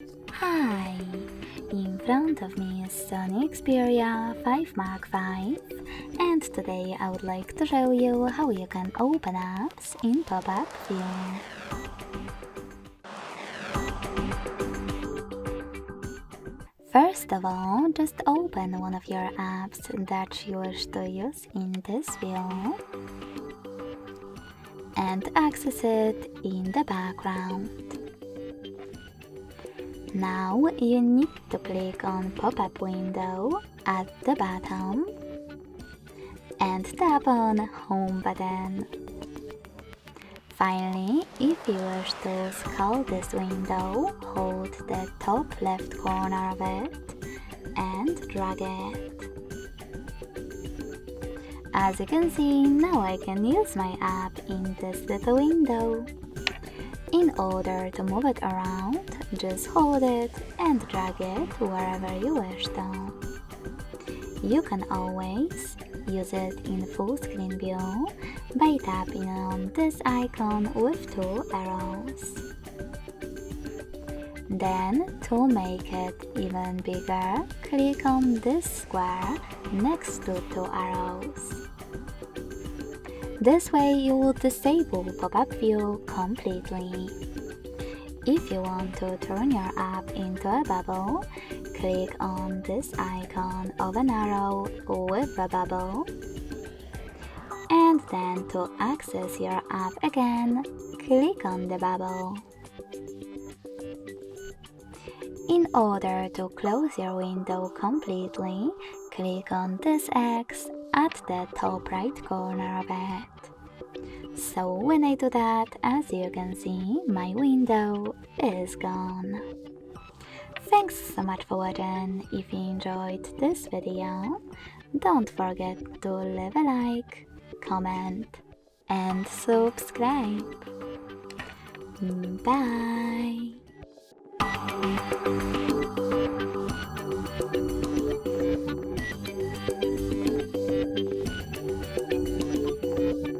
Hi! In front of me is Sony Xperia 5 Mark V, and today I would like to show you how you can open apps in pop-up view. First of all, just open one of your apps that you wish to use in this view and access it in the background. Now you need to click on pop-up window at the bottom and tap on home button. Finally, if you wish to scroll this window, hold the top left corner of it and drag it. As you can see, now I can use my app in this little window. In order to move it around, just hold it and drag it wherever you wish to. You can always use it in full screen view by tapping on this icon with two arrows. Then, to make it even bigger, click on this square next to two arrows. This way you will disable pop-up view completely. If you want to turn your app into a bubble, click on this icon of an arrow with a bubble. And then to access your app again, click on the bubble. In order to close your window completely, click on this X at the top right corner of it. So when I do that, as you can see, my window is gone. Thanks so much for watching. If you enjoyed this video, don't forget to leave a like, comment and subscribe. Bye!